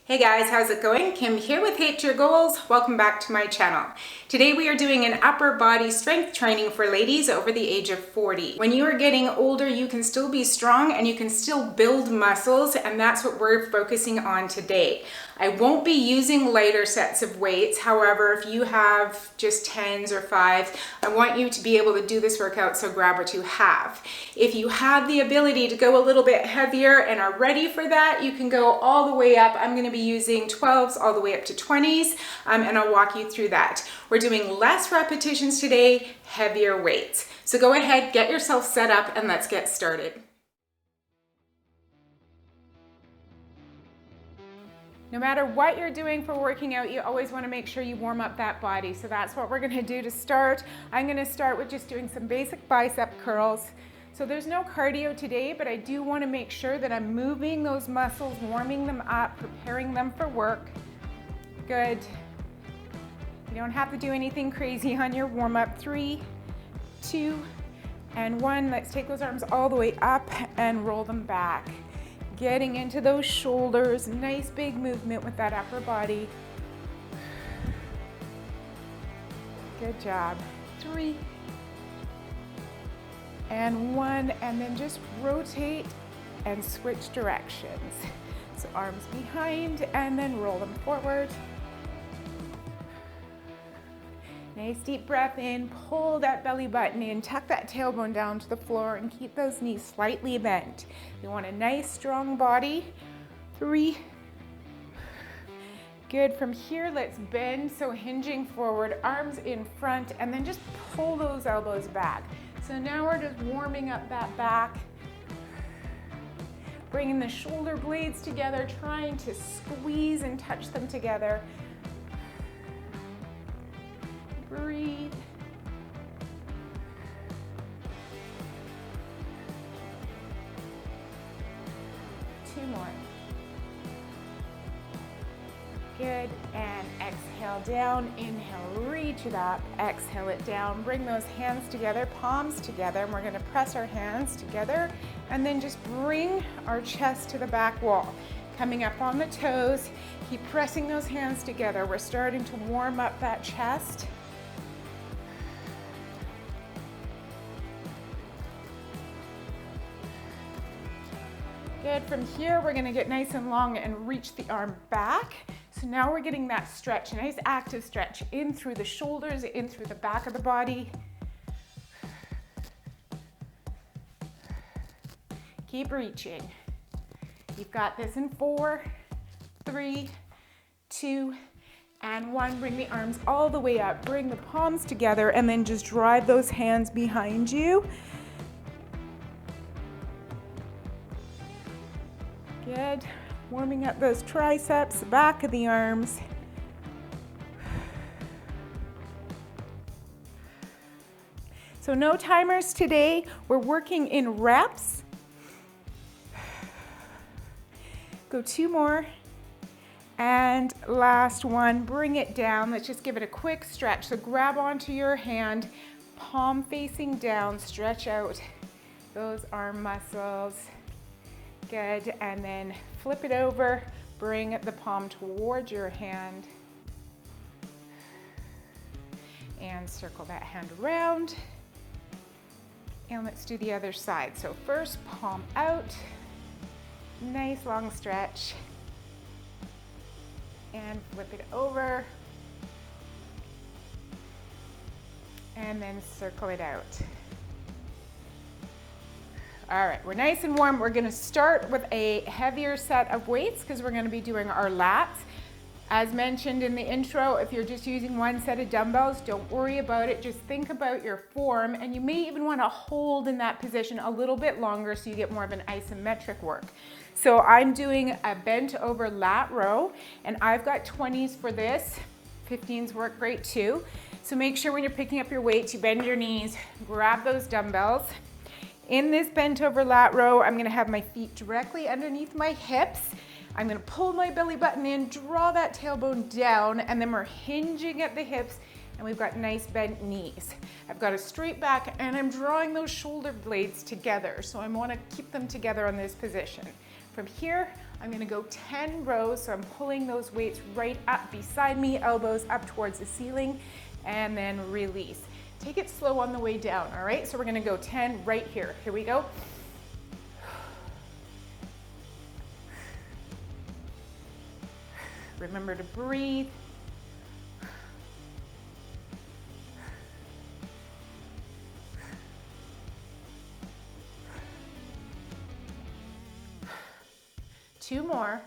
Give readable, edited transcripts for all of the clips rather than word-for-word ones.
Hey guys, how's it going? Kim here with Hate Your Goals. Welcome back to my channel. Today we are doing an upper body strength training for ladies over the age of 40. When you are getting older, you can still be strong and you can still build muscles, and that's what we're focusing on today. I won't be using lighter sets of weights. However, if you have just 10s or 5s, I want you to be able to do this workout, so grab what you have. If you have the ability to go a little bit heavier and are ready for that, you can go all the way up. I'm going to be using 12s all the way up to 20s, and I'll walk you through that. We're doing less repetitions today, heavier weights. So go ahead, get yourself set up, and let's get started. No matter what you're doing for working out, you always want to make sure you warm up that body. So that's what we're going to do to start. I'm going to start with just doing some basic bicep curls. So there's no cardio today, but I do want to make sure that I'm moving those muscles, warming them up, preparing them for work. Good. You don't have to do anything crazy on your warm up. 3, 2, and 1. Let's take those arms all the way up and roll them back. Getting into those shoulders, nice big movement with that upper body. Good job. 3, and 1, and then just rotate and switch directions. So arms behind and then roll them forward. Nice deep breath in, pull that belly button in, tuck that tailbone down to the floor and keep those knees slightly bent. You want a nice strong body. 3. Good. From here, let's bend, so hinging forward, arms in front, and then just pull those elbows back. So now we're just warming up that back, bringing the shoulder blades together, trying to squeeze and touch them together. Breathe. Two more. Good, and exhale down, inhale, reach it up, exhale it down, bring those hands together, palms together, and we're gonna press our hands together, and then just bring our chest to the back wall. Coming up on the toes, keep pressing those hands together. We're starting to warm up that chest. Good, from here, we're gonna get nice and long and reach the arm back. So now we're getting that stretch, a nice active stretch in through the shoulders, in through the back of the body. Keep reaching. You've got this in 4, 3, 2, and 1. Bring the arms all the way up. Bring the palms together and then just drive those hands behind you. Good. Warming up those triceps, the back of the arms. So no timers today. We're working in reps. Go 2 more. And last one, bring it down. Let's just give it a quick stretch. So grab onto your hand, palm facing down, stretch out those arm muscles. Good, and then flip it over, bring the palm towards your hand, and circle that hand around. And let's do the other side. So first, palm out, nice long stretch, and flip it over, and then circle it out. All right, we're nice and warm. We're gonna start with a heavier set of weights because we're gonna be doing our lats. As mentioned in the intro, if you're just using one set of dumbbells, don't worry about it. Just think about your form, and you may even wanna hold in that position a little bit longer so you get more of an isometric work. So I'm doing a bent over lat row, and I've got 20s for this. 15s work great too. So make sure when you're picking up your weights, you bend your knees, grab those dumbbells. In this bent over lat row, I'm gonna have my feet directly underneath my hips. I'm gonna pull my belly button in, draw that tailbone down, and then we're hinging at the hips, and we've got nice bent knees. I've got a straight back, and I'm drawing those shoulder blades together, so I wanna keep them together on this position. From here, I'm gonna go 10 rows, so I'm pulling those weights right up beside me, elbows up towards the ceiling, and then release. Take it slow on the way down, all right? So we're gonna go 10 right here. Here we go. Remember to breathe. Two more.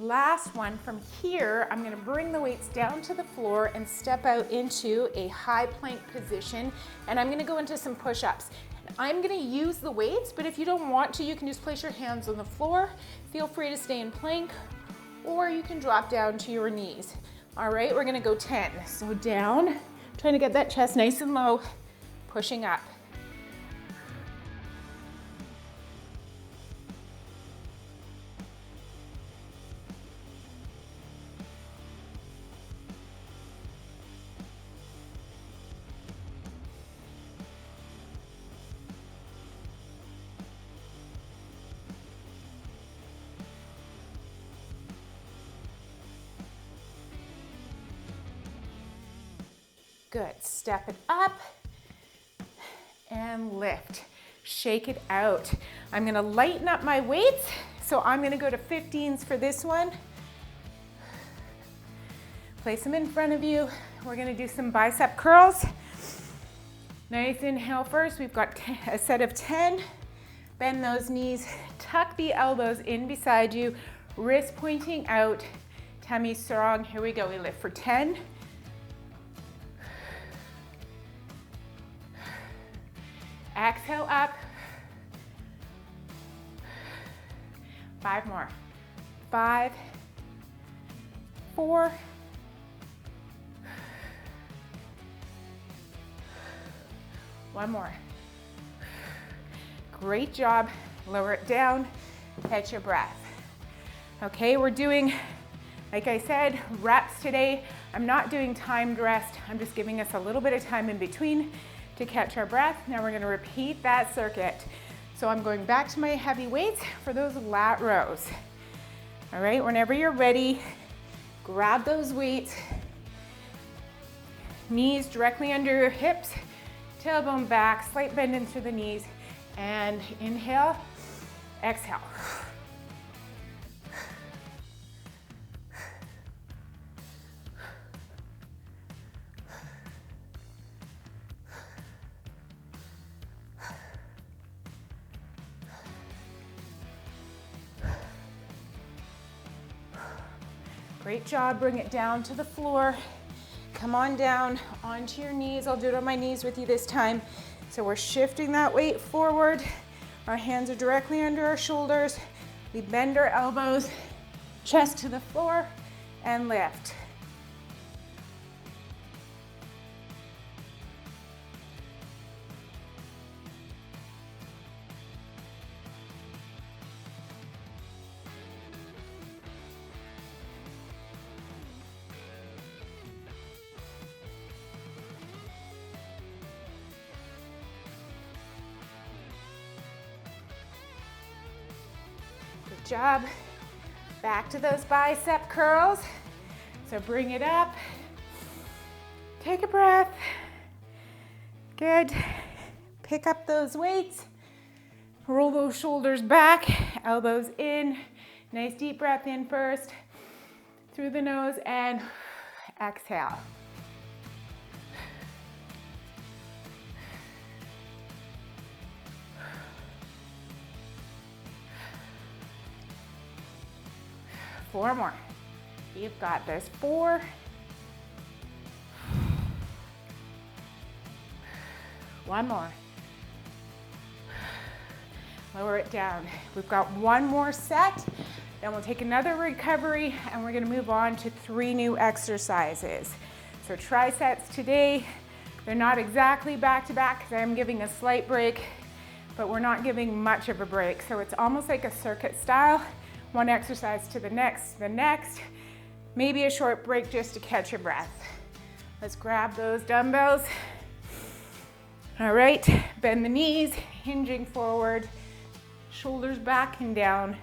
Last one. From here, I'm gonna bring the weights down to the floor and step out into a high plank position, and I'm gonna go into some push-ups. I'm gonna use the weights, but if you don't want to, you can just place your hands on the floor. Feel free to stay in plank, or you can drop down to your knees. All right, we're gonna go 10. So down, trying to get that chest nice and low, pushing up. Good, step it up and lift. Shake it out. I'm gonna lighten up my weights, so I'm gonna go to 15s for this one. Place them in front of you. We're gonna do some bicep curls. Nice inhale first. We've got a set of 10. Bend those knees, tuck the elbows in beside you, wrist pointing out, tummy strong. Here we go, we lift for 10. Exhale up. 5 more. 5, 4, 1 more. Great job. Lower it down. Catch your breath. Okay, we're doing, like I said, reps today. I'm not doing timed rest. I'm just giving us a little bit of time in between to catch our breath. Now we're gonna repeat that circuit. So I'm going back to my heavy weights for those lat rows. All right, whenever you're ready, grab those weights. Knees directly under your hips, tailbone back, slight bend into the knees, and inhale, exhale. Great job, bring it down to the floor. Come on down onto your knees. I'll do it on my knees with you this time. So we're shifting that weight forward. Our hands are directly under our shoulders. We bend our elbows, chest to the floor, and lift. Job. Back to those bicep curls. So bring it up. Take a breath. Good. Pick up those weights. Roll those shoulders back, elbows in. Nice deep breath in first. Through the nose and exhale. Four more. You've got this. 4. One more. Lower it down. We've got one more set, then we'll take another recovery and we're gonna move on to 3 new exercises. So TRISETS today, they're not exactly back to back because I am giving a slight break, but we're not giving much of a break. So it's almost like a circuit style. One exercise to the next, maybe a short break just to catch your breath. Let's grab those dumbbells. All right, bend the knees, hinging forward, shoulders back and down,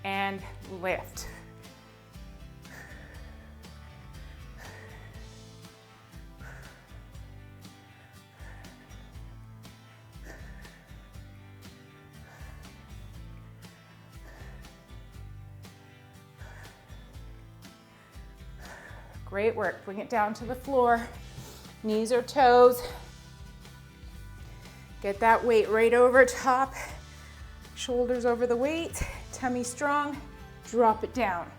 and lift. Great work. Bring it down to the floor. Knees or toes. Get that weight right over top. Shoulders over the weight. Tummy strong. Drop it down.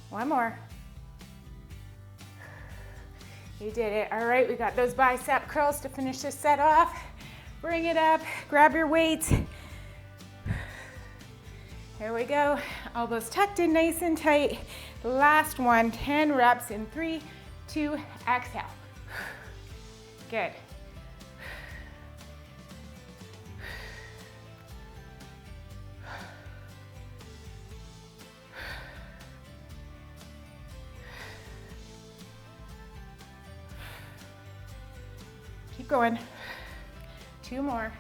One more. You did it. All right, we got those bicep curls to finish this set off. Bring it up, grab your weights. Here we go. Elbows tucked in nice and tight. Last one, 10 reps in 3, 2, exhale. Good. Keep going. 2 more.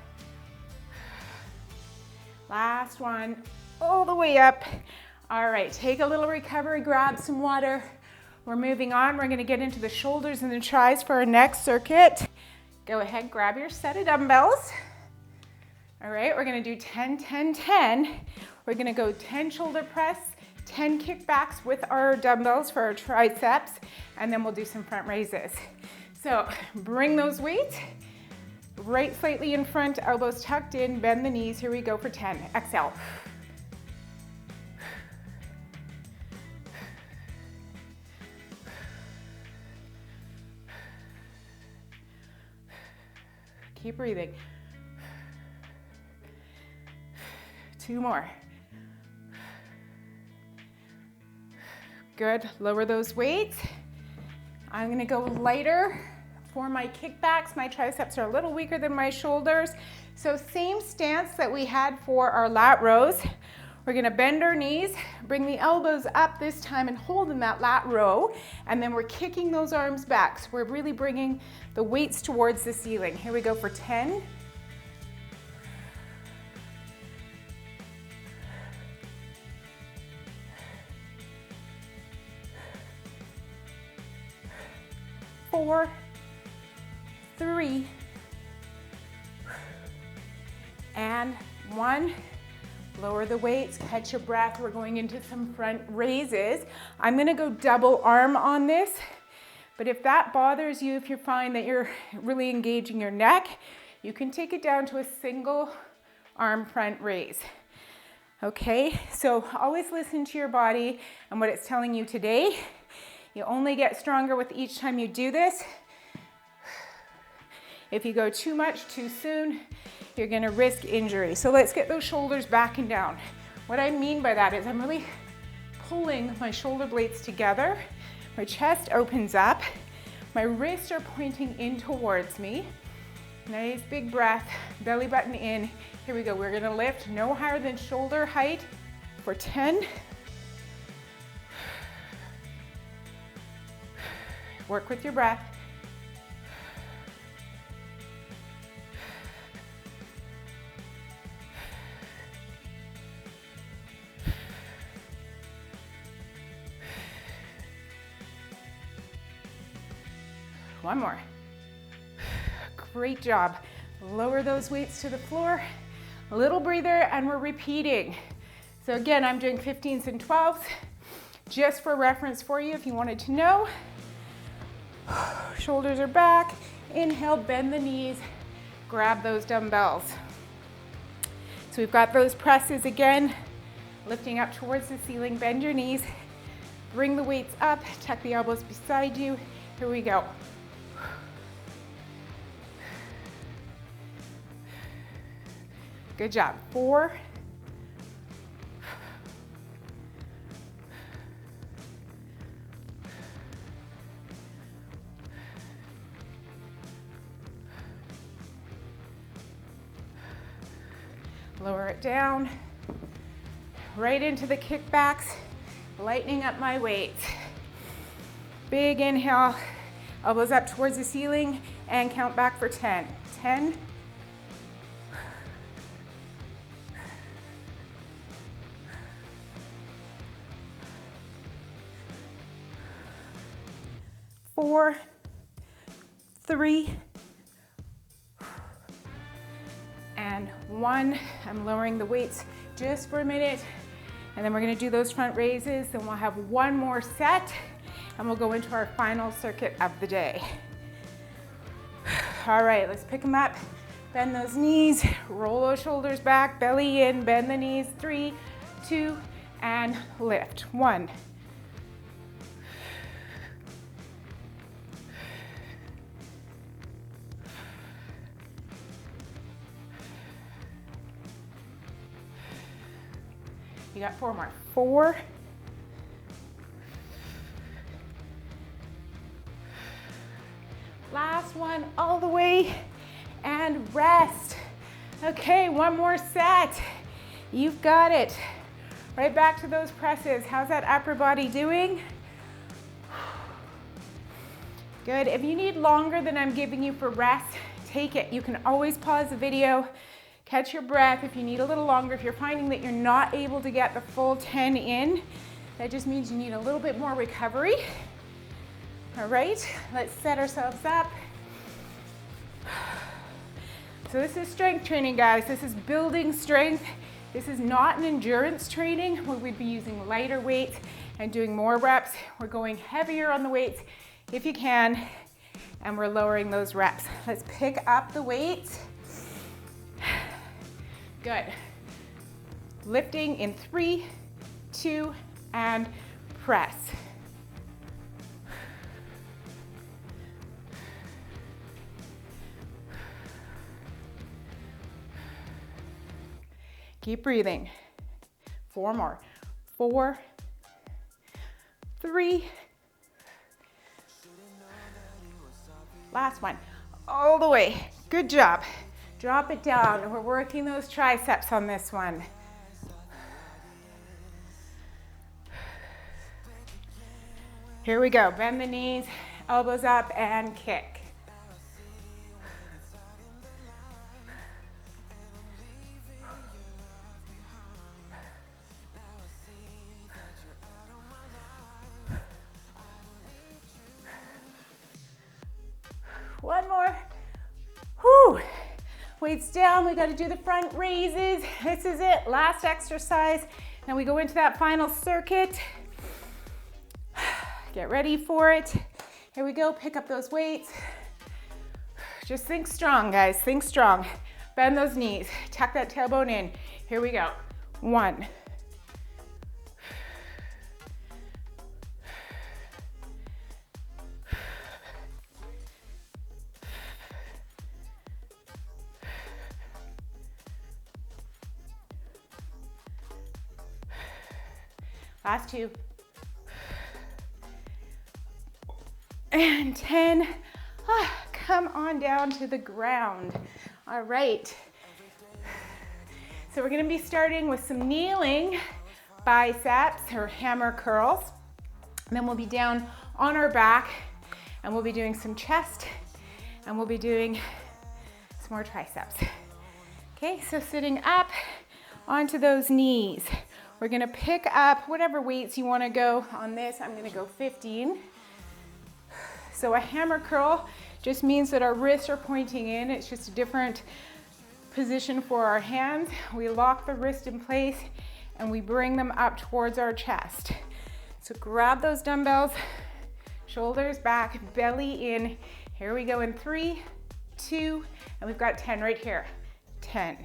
Last one, all the way up. All right, take a little recovery, grab some water. We're moving on. We're gonna get into the shoulders and the tris for our next circuit. Go ahead, grab your set of dumbbells. All right, we're gonna do 10, 10, 10. We're gonna go 10 shoulder press, 10 kickbacks with our dumbbells for our triceps, and then we'll do some front raises. So bring those weights, right slightly in front, elbows tucked in, bend the knees. Here we go for 10. Exhale. Keep breathing. 2 more. Good, lower those weights. I'm gonna go lighter for my kickbacks. My triceps are a little weaker than my shoulders. So same stance that we had for our lat rows. We're gonna bend our knees, bring the elbows up this time and hold in that lat row. And then we're kicking those arms back. So we're really bringing the weights towards the ceiling. Here we go for 10. 4, 3, and 1. Lower the weights, catch your breath. We're going into some front raises. I'm gonna go double arm on this, but if that bothers you, if you find that you're really engaging your neck, you can take it down to a single arm front raise. Okay, so always listen to your body and what it's telling you today. You only get stronger with each time you do this. If you go too much too soon, you're gonna risk injury. So let's get those shoulders back and down. What I mean by that is I'm really pulling my shoulder blades together. My chest opens up. My wrists are pointing in towards me. Nice big breath, belly button in. Here we go, we're gonna lift no higher than shoulder height for 10. Work with your breath. One more. Great job. Lower those weights to the floor. A little breather and we're repeating. So again, I'm doing 15s and 12s just for reference for you if you wanted to know. Shoulders are back. Inhale, bend the knees, grab those dumbbells. So we've got those presses again, lifting up towards the ceiling, bend your knees, bring the weights up, tuck the elbows beside you. Here we go. Good job. 4, 3, Lower it down, right into the kickbacks, lightening up my weights. Big inhale, elbows up towards the ceiling, and count back for 10. 10. 4, 3, and 1. I'm lowering the weights just for a minute, and then we're gonna do those front raises, then we'll have one more set, and we'll go into our final circuit of the day. All right, let's pick them up, bend those knees, roll those shoulders back, belly in, bend the knees, 3, 2, and lift. 1. You got 4 more. 4. Last one, all the way, and rest. Okay, one more set. You've got it. Right back to those presses. How's that upper body doing? Good. If you need longer than I'm giving you for rest, take it. You can always pause the video, catch your breath if you need a little longer. If you're finding that you're not able to get the full 10 in, that just means you need a little bit more recovery. All right, let's set ourselves up. So this is strength training, guys. This is building strength. This is not an endurance training where we'd be using lighter weights and doing more reps. We're going heavier on the weights if you can, and we're lowering those reps. Let's pick up the weights. Good. Lifting in 3, 2, and press. Keep breathing. 4 more. 4, 3. Last one. All the way. Good job. Drop it down. We're working those triceps on this one. Here we go. Bend the knees, elbows up, and kick. One more. Whew. Weights down. We got to do the front raises. This is it. Last exercise. Now we go into that final circuit. Get ready for it. Here we go. Pick up those weights. Just think strong, guys. Think strong. Bend those knees. Tuck that tailbone in. Here we go. 1. Last 2. And 10. Come on down to the ground. All right. So we're going to be starting with some kneeling biceps or hammer curls. And then we'll be down on our back and we'll be doing some chest and we'll be doing some more triceps. Okay, so sitting up onto those knees. We're gonna pick up whatever weights you wanna go on this. I'm gonna go 15. So a hammer curl just means that our wrists are pointing in. It's just a different position for our hands. We lock the wrist in place and we bring them up towards our chest. So grab those dumbbells, shoulders back, belly in. Here we go in 3, 2, and we've got 10 right here. 10.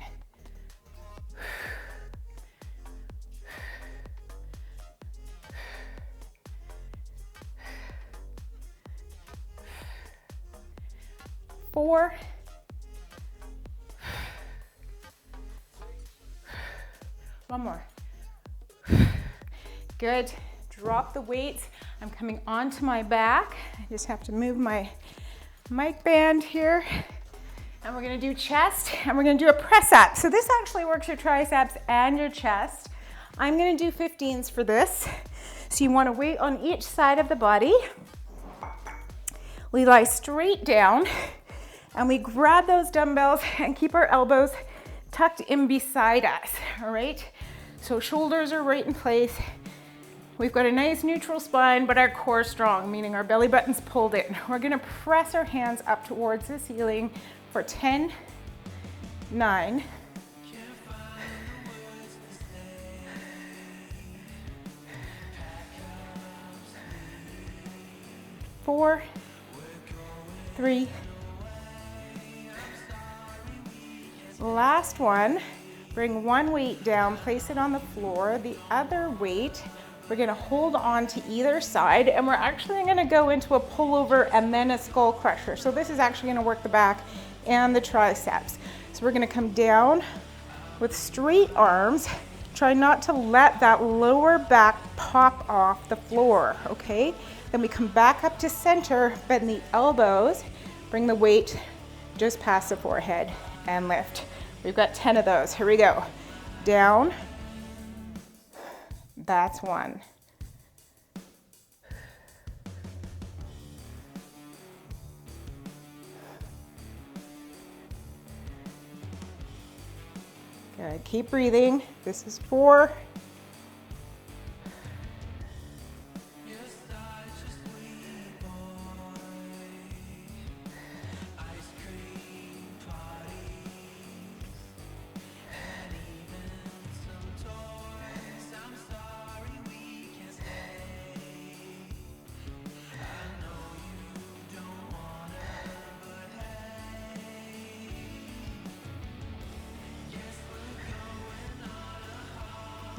4. 1 more. Good. Drop the weights. I'm coming onto my back. I just have to move my mic band here. And we're gonna do chest, and we're gonna do a press up. So this actually works your triceps and your chest. I'm gonna do 15s for this. So you want to weight on each side of the body. We lie straight down, and we grab those dumbbells and keep our elbows tucked in beside us, all right? So shoulders are right in place. We've got a nice neutral spine, but our core is strong, meaning our belly button's pulled in. We're gonna press our hands up towards the ceiling for 10, 9, 4, 3, last one. Bring one weight down, place it on the floor. The other weight, we're gonna hold on to either side, and we're actually gonna go into a pullover and then a skull crusher. So this is actually gonna work the back and the triceps. So we're gonna come down with straight arms. Try not to let that lower back pop off the floor, okay? Then we come back up to center, bend the elbows, bring the weight just past the forehead and lift. We've got 10 of those. Here we go. Down. That's one. Good. Keep breathing. This is 4.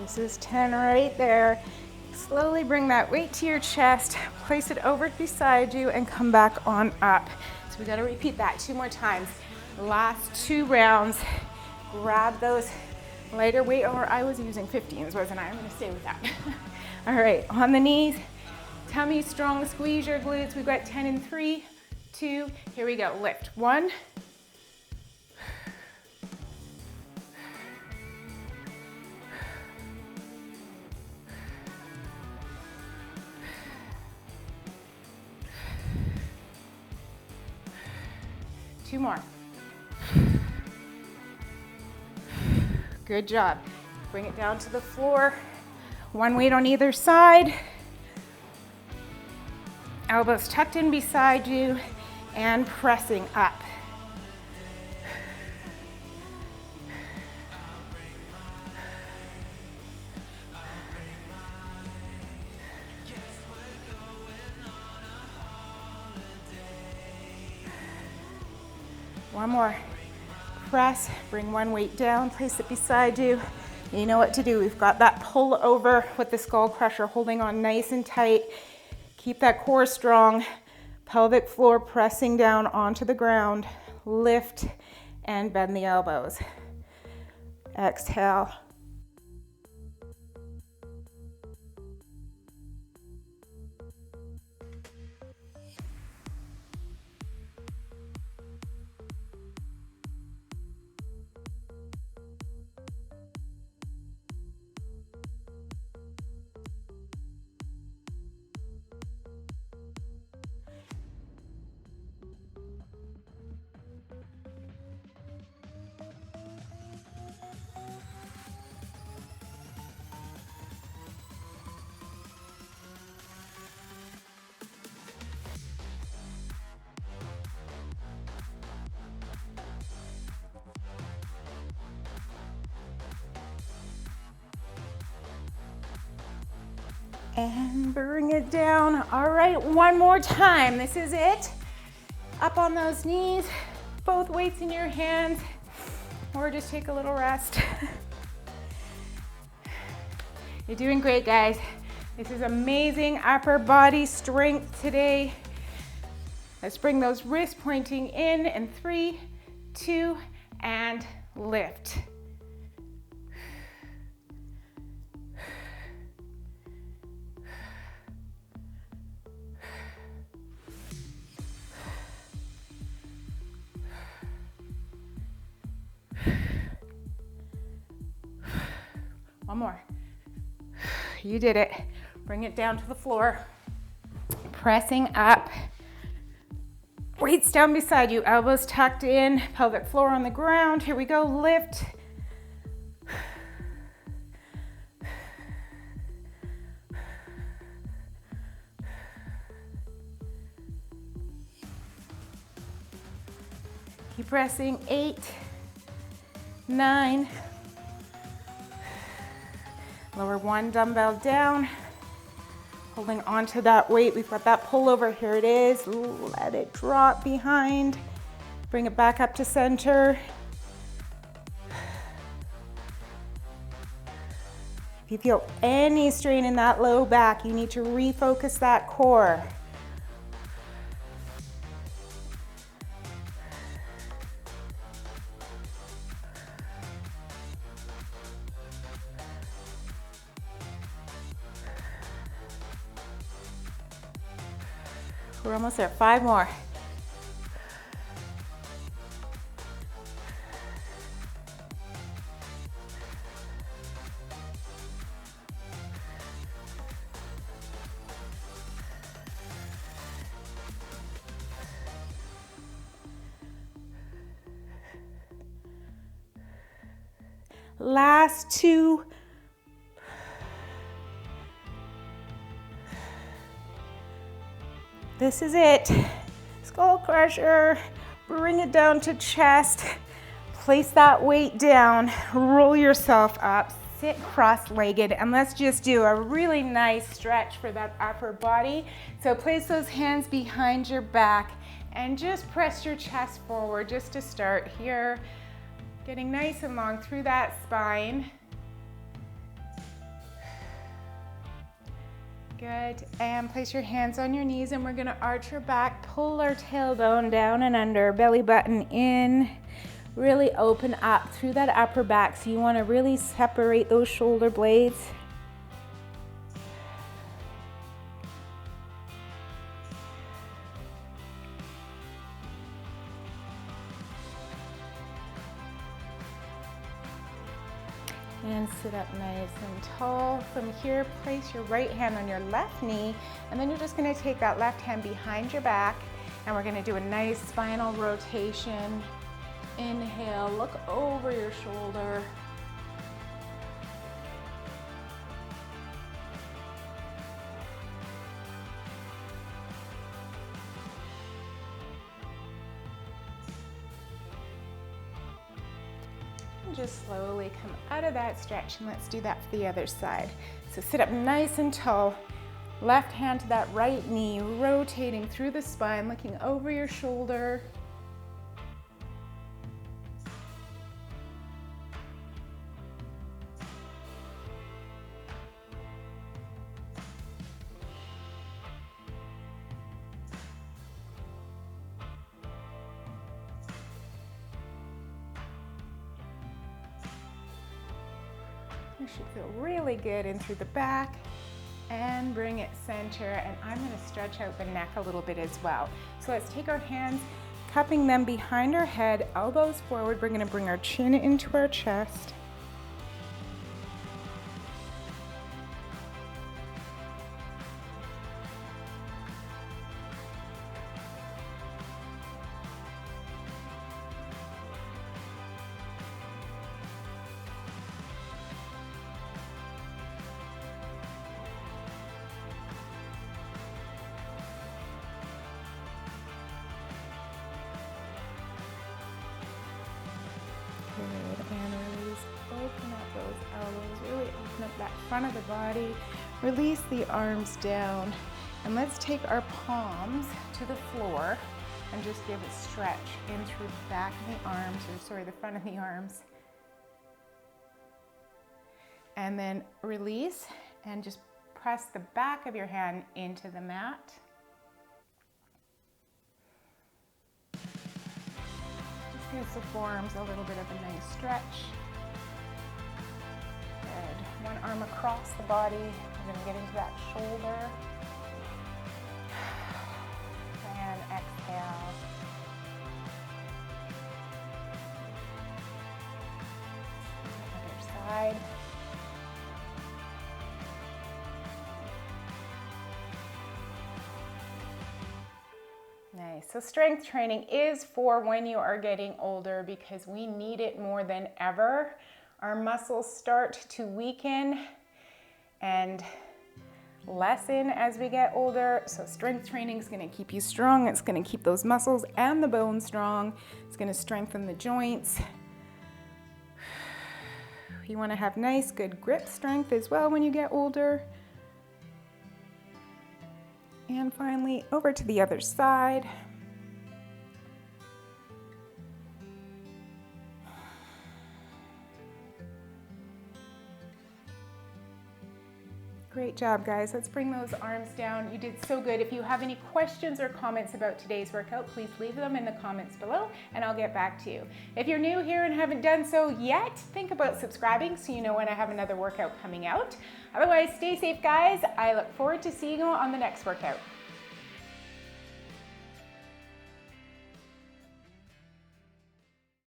This is 10 right there. Slowly bring that weight to your chest, place it over beside you, and come back on up. So we gotta repeat that 2 more times. Last 2 rounds, grab those lighter weight, or I was using 15s, wasn't I? I'm gonna stay with that. All right, on the knees, tummy strong, squeeze your glutes. We've got 10 in 3, 2, here we go. Lift, 1, 2 more. Good job. Bring it down to the floor. 1 weight on either side. Elbows tucked in beside you and pressing up. One more. Press, bring 1 weight down, place it beside you. You know what to do. We've got that pull over with the skull crusher, holding on nice and tight. Keep that core strong. Pelvic floor pressing down onto the ground. Lift and bend the elbows. Exhale. And bring it down. All right, one more time. This is it. Up on those knees, both weights in your hands, or just take a little rest. You're doing great, guys. This is amazing upper body strength today. Let's bring those wrists pointing in 3, 2, and lift. One more. You did it. Bring it down to the floor. Pressing up. Weights down beside you, elbows tucked in, pelvic floor on the ground. Here we go, lift. Keep pressing, 8, 9. Lower one dumbbell down. Holding onto that weight, we've got that pullover, here it is. Let it drop behind. Bring it back up to center. If you feel any strain in that low back, you need to refocus that core. We're almost there, 5 more. Last 2. This is it. Skull crusher. Bring it down to chest. Place that weight down. Roll yourself up. Sit cross-legged, and let's just do a really nice stretch for that upper body. So place those hands behind your back and just press your chest forward just to start here. Getting nice and long through that spine. Good, and place your hands on your knees, and we're gonna arch your back, pull our tailbone down and under, belly button in. Really open up through that upper back, so you wanna really separate those shoulder blades. And sit up nice and tall. From here, place your right hand on your left knee, and then you're just gonna take that left hand behind your back, and we're gonna do a nice spinal rotation. Inhale, look over your shoulder. Just slowly come out of that stretch, and let's do that for the other side. So sit up nice and tall, left hand to that right knee, rotating through the spine, looking over your shoulder. You should feel really good in through the back, and bring it center, and I'm gonna stretch out the neck a little bit as well. So let's take our hands, cupping them behind our head, elbows forward. We're gonna bring our chin into our chest. And release, open up those elbows, really open up that front of the body, release the arms down, and let's take our palms to the floor and just give a stretch in through the back of the arms, or sorry, the front of the arms. And then release, and just press the back of your hand into the mat. Gives the forearms a little bit of a nice stretch. Good. One arm across the body. We're going to get into that shoulder. And exhale. Other side. So strength training is for when you are getting older because we need it more than ever. Our muscles start to weaken and lessen as we get older. So strength training is going to keep you strong. It's going to keep those muscles and the bones strong. It's going to strengthen the joints. You want to have nice, good grip strength as well when you get older. And finally, over to the other side. Great job, guys. Let's bring those arms down. You did so good. If you have any questions or comments about today's workout, please leave them in the comments below and I'll get back to you. If you're new here and haven't done so yet, think about subscribing so you know when I have another workout coming out. Otherwise, stay safe, guys. I look forward to seeing you on the next workout.